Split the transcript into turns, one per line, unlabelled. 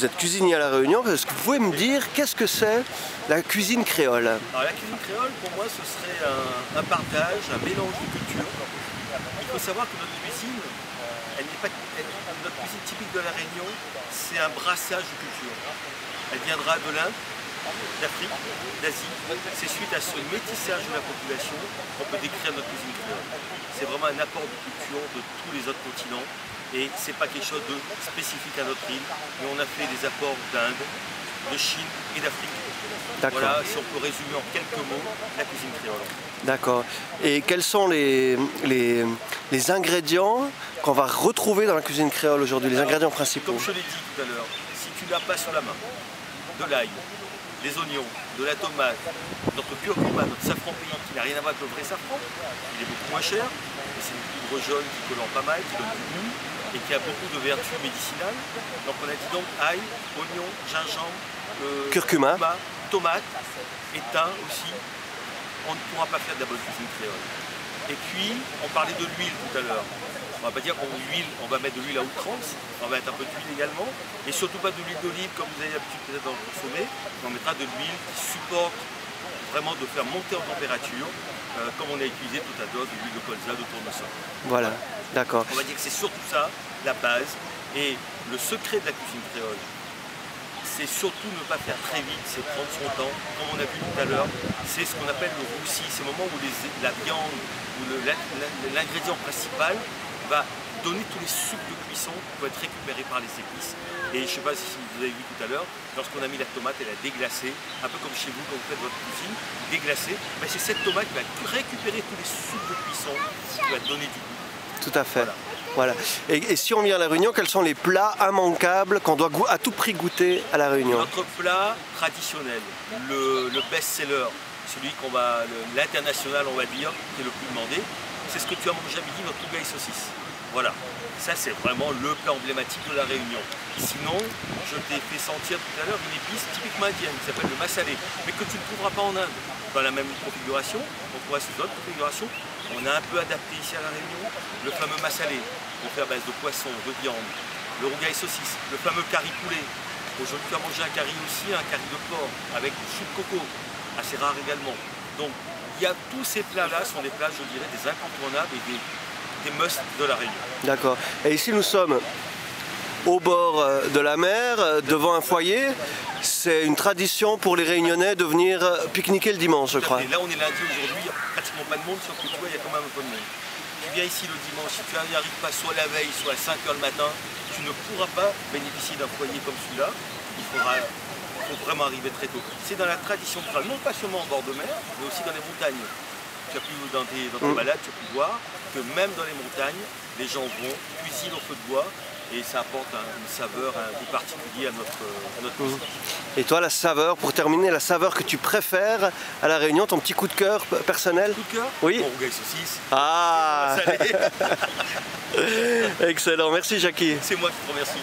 vous êtes cuisinier à La Réunion. Est-ce que vous pouvez me dire qu'est-ce que c'est la cuisine créole?
Alors la cuisine créole, pour moi, ce serait un partage, un mélange de cultures. Il faut savoir que notre cuisine, notre cuisine typique de La Réunion, c'est un brassage de cultures. Elle viendra de l'Inde, d'Afrique, d'Asie. C'est suite à ce métissage de la population qu'on peut décrire notre cuisine créole. C'est vraiment un apport de culture de tous les autres continents. Et c'est pas quelque chose de spécifique à notre île, mais on a fait des apports d'Inde, de Chine et d'Afrique. Voilà, si on peut résumer en quelques mots la cuisine créole.
D'accord. Et quels sont les ingrédients qu'on va retrouver dans la cuisine créole aujourd'hui, les ingrédients principaux?
Comme je l'ai dit tout à l'heure, si tu n'as pas sous la main de l'ail, des oignons, de la tomate, notre curcuma, notre safran pays qui n'a rien à voir avec le vrai safran, il est beaucoup moins cher, mais c'est une poudre jaune qui colore pas mal, qui donne du goût et qui a beaucoup de vertus médicinales. Donc on a dit donc ail, oignon, gingembre,
curcuma,
tomate et thym aussi. On ne pourra pas faire de la bonne cuisine créole. Et puis, on parlait de l'huile tout à l'heure. On ne va pas dire qu'on va mettre de l'huile à outrance, on va mettre un peu d'huile également, et surtout pas de l'huile d'olive comme vous avez l'habitude peut-être d'en consommer, mais on mettra de l'huile qui supporte vraiment de faire monter en température, comme on a utilisé tout à l'heure de l'huile de colza, de tournesol.
Voilà, d'accord.
On va dire que c'est surtout ça, la base, et le secret de la cuisine créole, c'est surtout ne pas faire très vite, c'est prendre son temps, comme on a vu tout à l'heure, c'est ce qu'on appelle le roussi, c'est le moment où la viande ou l'ingrédient principal va donner tous les sucs de cuisson qui vont être récupérés par les épices. Et je ne sais pas si vous avez vu tout à l'heure, lorsqu'on a mis la tomate, elle a déglacé, un peu comme chez vous quand vous faites votre cuisine, déglacée, mais c'est cette tomate qui va récupérer tous les sucs de cuisson qui va donner du goût.
Tout à fait.
Voilà.
Et si on vient à La Réunion, quels sont les plats immanquables qu'on doit à tout prix goûter à La Réunion?
Notre plat traditionnel, le best-seller, celui qu'on va, l'international on va dire, qui est le plus demandé, c'est ce que tu as mangé à midi, notre rougail saucisse. Voilà, ça c'est vraiment le plat emblématique de La Réunion. Sinon, je t'ai fait sentir tout à l'heure une épice typiquement indienne qui s'appelle le massalé, mais que tu ne trouveras pas en Inde. Dans la même configuration, on trouvera sous d'autres configurations. On a un peu adapté ici à La Réunion le fameux massalé, qu'on fait à base de poisson, de viande, le rougail saucisse, le fameux curry poulet. Aujourd'hui, tu as mangé un curry aussi, un curry de porc avec du chou de coco, assez rare également. Donc, il y a tous ces plats-là sont des plats, je dirais, des incontournables et des musts de La Réunion.
D'accord. Et ici, nous sommes au bord de la mer, devant un foyer. C'est une tradition pour les Réunionnais de venir pique-niquer le dimanche, je crois.
Et là, on est lundi aujourd'hui, il n'y a pratiquement pas de monde, sauf que tu vois, il y a quand même un peu de monde. Tu viens ici le dimanche, si tu n'y arrives pas soit la veille, soit à 5 h le matin, tu ne pourras pas bénéficier d'un foyer comme celui-là. Il faut vraiment arriver très tôt. C'est dans la tradition rurale, non pas seulement en bord de mer, mais aussi dans les montagnes. Tu as pu, dans tes balades, tu as pu voir que même dans les montagnes, les gens vont, cuisinent au feu de bois, et ça apporte une saveur, un goût particulier à notre cuisine.
Et toi, la saveur, pour terminer, la saveur que tu préfères à La Réunion, ton petit coup de cœur personnel?
Coup de cœur?
Oui.
Bon, rougail saucisse.
Ah. Excellent, merci Jackie.
C'est moi qui te remercie.